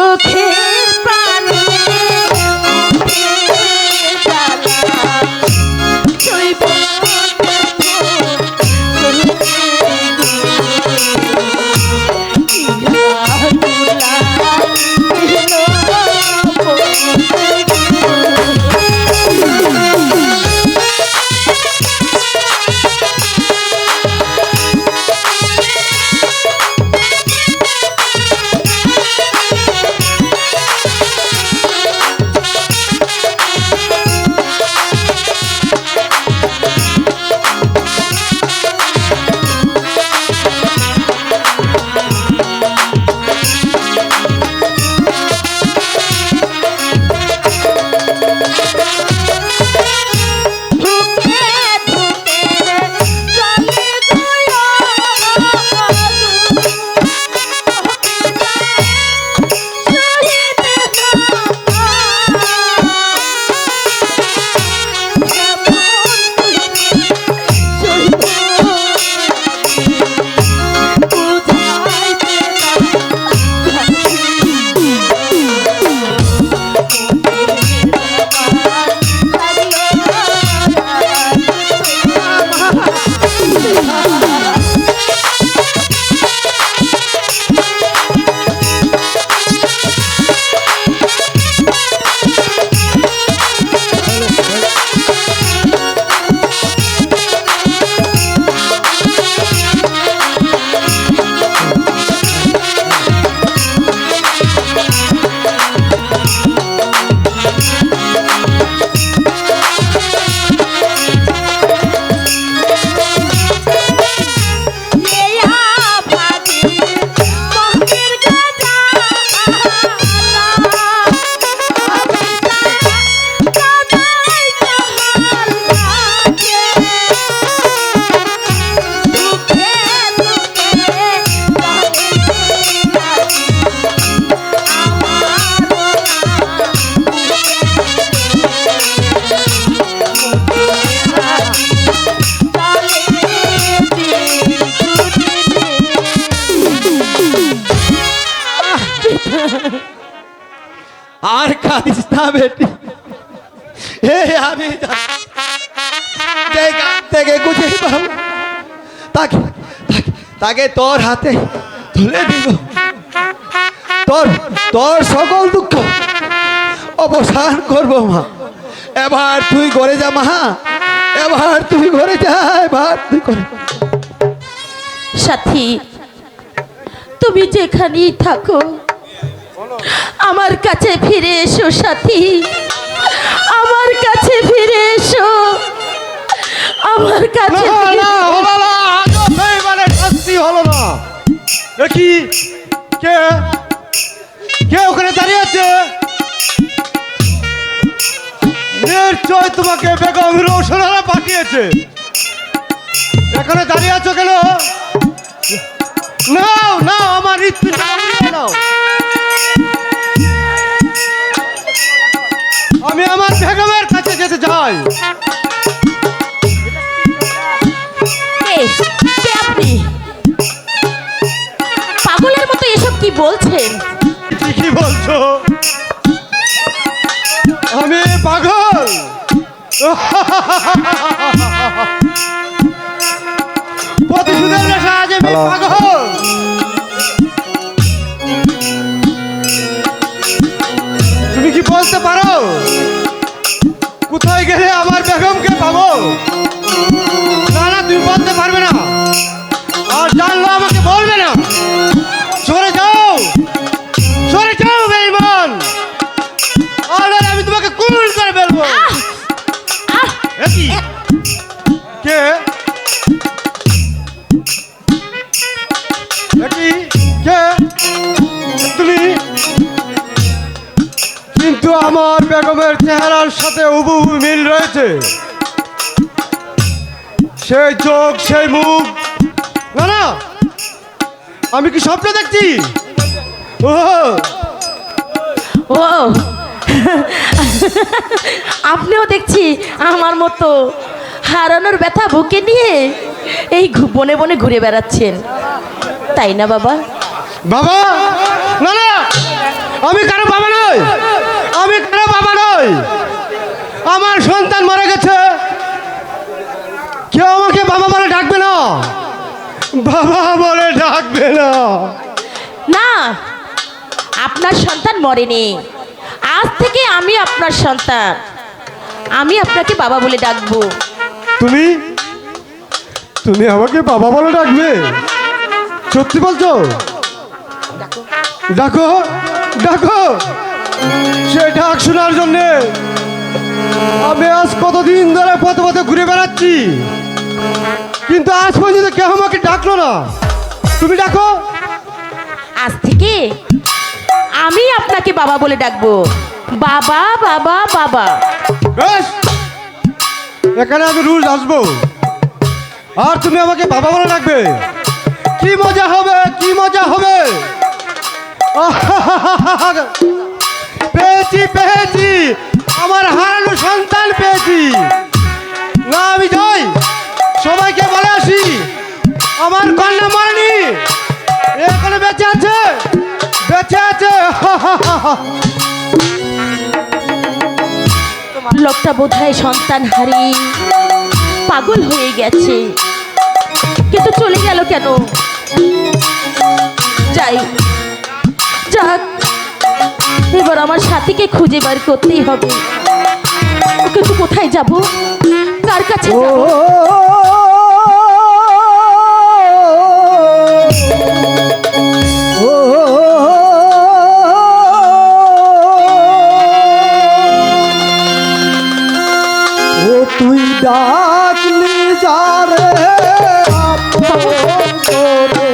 চোখে পানি আর কাঁদিস না বেটি, আমি থেকে গুছিয়ে পাবো তাকে তাকে তোর হাতে তুলে দিব। তোর তোর সকল দুঃখ অবসান করবো মা। এবার তুই ঘরে যা মা, এবার তুই ঘরে যা, এবার তুই ঘরে। সাথী, তুমি যেখানেই থাকো আমার কাছে ফিরে এসো সাথী, আমার কাছে ফিরে এসো, আমার কাছে শাস্তি হলো না। দেখি কে কে ওখানে দাঁড়িয়ে আছে? নিশ্চয় তোমাকে বেগম রোশনারা পাঠিয়েছে। এখানে দাঁড়িয়ে আছো কেন? নাও নাও, আমার হৃৎপিণ্ড নাও। আমি আমার বেগমের কাছে যেতে চাই। আপনি পাগলের মতো এসব কি বলছেন? কি বলছো? আমি পাগল? প্রতিশোধের নেশা আজ আমি পাগল? তুমি কি বলতে পারো কোথায় গেলে আমার বেগমকে পাবো? না না, তুমি বলতে পারবে না, আর জানলো আমাকে বলবে না। সরে যাও, সরে যাও বেঈমান, আর আমি তোমাকে কুল করে ফেলবো। কে কে তুমি? কিন্তু আমার বেগমের চেহারার সাথে হুবহু মিল রয়েছে। সেই চোখ, সেই মুখ। না না, আমি কি স্বপ্ন দেখছি? ও ও আপনিও দেখছি আমার মতো হারানোর ব্যথা বুকে নিয়ে এই বনে বনে ঘুরে বেড়াচ্ছেন, তাই না বাবা? বাবা, না না, আমি কারো বাবা নই, আমি কারো বাবা নই। আমার সন্তান মারা গেছে, কেউ আমাকে বাবা বলে ডাকবে না, বাবা বলে ডাকবে না। না, আপনার সন্তান মরেনি। আজ থেকে আমি আপনার সন্তান, আমি আপনাকে বাবা বলে ডাকবো। তুমি তুমি আমাকে বাবা বলে ডাকবে? সত্যি বলছো? ডাকো ডাকো। সে ডাক শোনার জন্যে আমি আজ কতদিন ধরে পথে পথে ঘুরে বেড়াচ্ছি, কিন্তু আজ পর্যন্ত কেউ আমাকে ডাকলো না। তুমি ডাকো। আজ থেকে আমি আপনাকে বাবা বলে ডাকবো। বাবা বাবা বাবা। বেশ, এখানে আমি রুল আসবো, আর তুমি আমাকে বাবা বলে ডাকবে। কি মজা হবে, কি মজা হবে। পেয়েছি পেয়েছি, আমার হারানো সন্তান পেয়েছি। না, আমি যাই, সবাইকে বলে আসি আমার কন্যা মরেনি, এখানে বেঁচে আছে, বেঁচে আছে। লোকটা বোধহয় সন্তান হারিয়ে পাগল হয়ে গেছে, কিন্তু চলে গেল কেন? যাই, যাক, এবার আমার সাথীকে খুঁজে বার করতেই হবে। কিন্তু কোথায় যাব, কার কাছে যাব? তুই ডাকলি যারে আপন করে,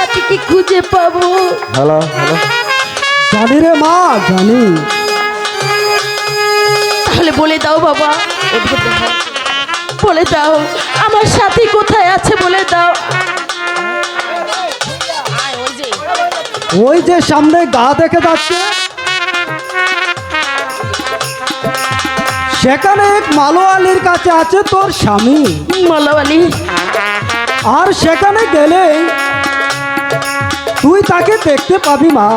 সাথীকে খুঁজে পাবো? হ্যালো হ্যালো, জানি রে মা, জানি। তাহলে বলে দাও বাবা, বলে দাও আমার সাথী কোথায় আছে, বলে দাও। ওই যে সামনে গা দেখে যাচ্ছে, সেখানে এক মালোয়ালির কাছে আছে তোর স্বামী। মালাওয়ালি? আর সেখানে গেলে তুই তাকে দেখতে পাবি মা।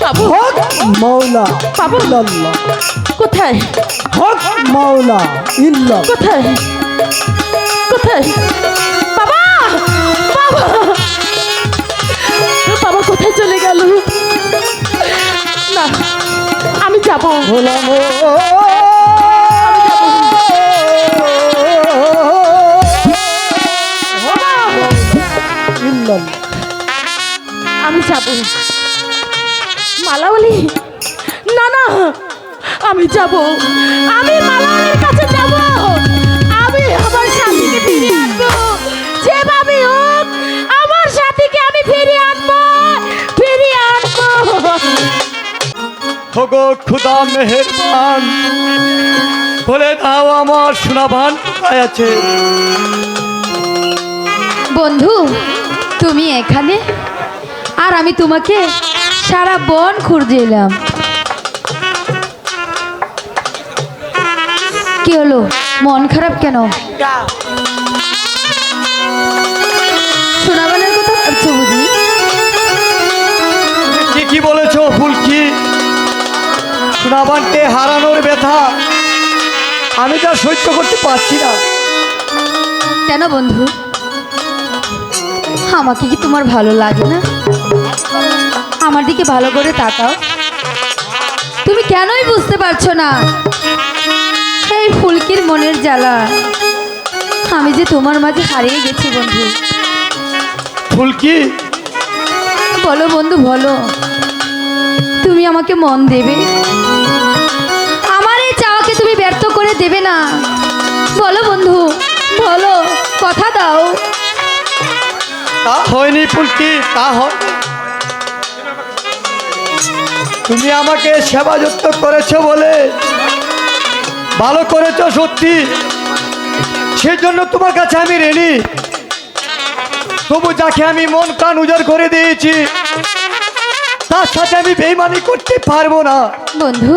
পাবো? হক মৌলা পাবো? ইল্লাল্লাহ, কোথায়? হক মৌলা ইল্লাল্লাহ। কোথায়? কোথায়? বাবা, বাবা, বাবা কোথায় চলে গেল? না, আমি যাব। গোলাম ইল্লাল্লাহ। আমি যাব। মালাওয়ালি? না না, আমি যাব, আমি মালাওয়ালির কাছে যাব। আমি আমার সাথীকে ফিরিয়ে আনবো, যেভাবে হোক আমার সাথীকে আমি ফিরিয়ে আনবো, ফিরিয়ে আনবো। ওগো খুদা মেহেরবান, বলে দাও আমার সোনাভান কোথায় আছে? বন্ধু, তুমি এখানে, আর আমি তোমাকে সারা বন খুঁজে এলাম। কি হলো, মন খারাপ কেন? সোনাবানের কথা ভাবছো বুঝি? ঠিকই বলেছো ফুলকি, সোনাভানকে হারানোর ব্যথা আমি যা সহ্য করতে পারছি না। কেন বন্ধু, আমাকে কি তোমার ভালো লাগে না? আমার দিকে ভালো করে তাকাও। তুমি কেনই বুঝতে পারছো না এই ফুলকির মনের জ্বালা আমি যে তোমার মাঝে হারিয়ে গেছি বন্ধু। ফুলকি, বলো বন্ধু, বলো, তুমি আমাকে মন দেবে? আমার এই চাওয়াকে তুমি ব্যর্থ করে দেবে না? বলো বন্ধু, বলো, কথা দাও। তা হয়নি ফুলকি, তা হয়। তুমি আমাকে সেবা যত্ন করেছো বলে, ভালো করেছো সত্যি, সেজন্য তোমার কাছে আমি ঋণী। তবু যাকে আমি মন প্রাণ উজাড় করে দিয়েছি, তার সাথে আমি বেইমানি করতে পারবো না। বন্ধু,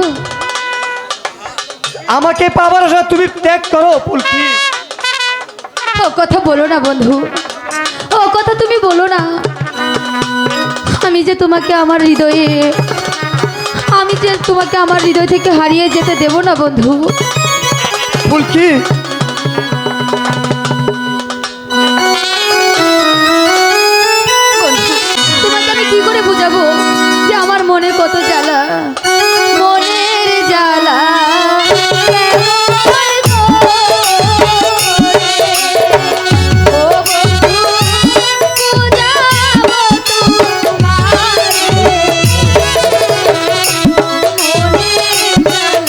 আমাকে পাবার আশা তুমি ত্যাগ করো ফুলকি। ও কথা বলো না বন্ধু, ও কথা তুমি বলো না। আমি যে তোমাকে আমার হৃদয় থেকে হারিয়ে যেতে দেব না বন্ধু। ফুলকি, বন্ধু, তোমাকে আমি কি করে বুঝাবো যে আমার মনে কত জ্বালা, মনের জ্বালা কেমন করে? ও বন্ধু, বুঝাবো তোমারে, মনের জ্বালা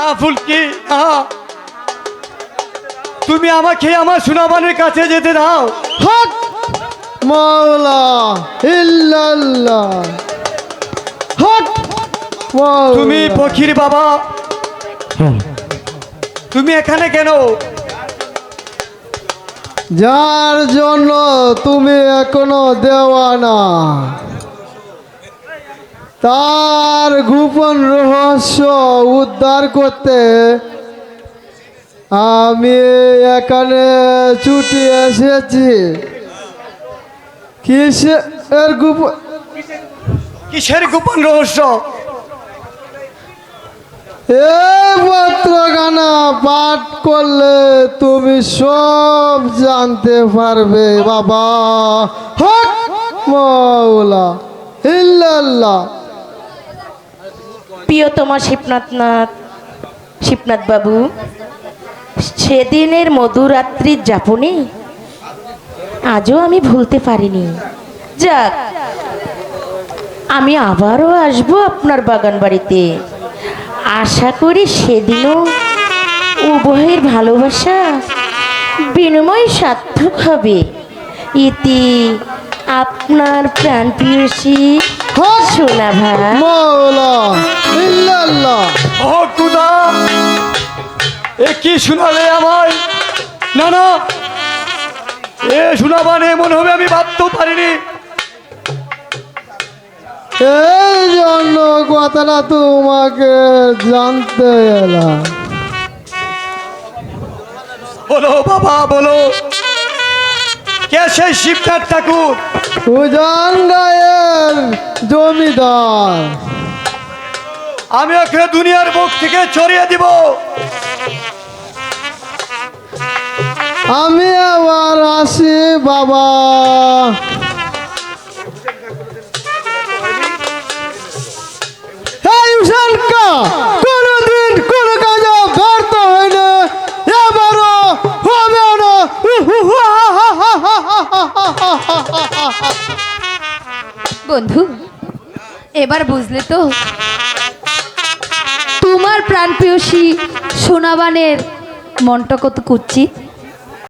না ফুলকি না, তুমি আমাকে আমার সোনাবানের কাছে যেতে দাও। হক মাওলা ইল্লাল্লাহ, হক মাওলা। তুমি ফকির বাবা, তুমি এখানে কেন? যার জন্য তুমি এখনো দেওয়ানা, তার গোপন রহস্য উদ্ধার করতে আমি এখানে ছুটি এসেছি। কিসের গোপন? কিসের গোপন রহস্য? এই পত্রখানা পাঠ করলে তুমি সব জানতে পারবে বাবা। হক মাওলা ইল্লাল্লাহ। প্রিয়তমা শিবনাথ বাবু, সেদিনের মধুরাত্রির যাপনে আজও আমি ভুলতে পারিনি। যাক, আমি আবারও আসবো আপনার বাগান বাড়িতে। আশা করি সেদিনও উভয়ের ভালোবাসা বিনিময় সার্থক হবে। ইতি আপনার প্রাণপ্রিয়সী সোনাভা। মাওলা ইল্লাল্লাহ। ও খুদা, এ কি শোনালে আমায়? না না, এ শোনাবানে মনে হবে আমি ভাবতেও পারিনি। এই জন্য কথাটা তোমাকে জানতে এলাম। বলো বাবা বলো, কে সেই শিবনাথ ঠাকুর? উজান গায়ের জমিদার। আমি ওকে দুনিয়ার বুক থেকে ছড়িয়ে দিব। আমি আবার আসি বাবা। এই উসানকা কোনদিন কোন কাজে ব্যর্থ হয়নি, এবারও হবে না। বন্ধু, এবার বুঝলে তো তোমার প্রাণপ্রিয়সী সোনাবানের মনটা কত কুচ্ছিত।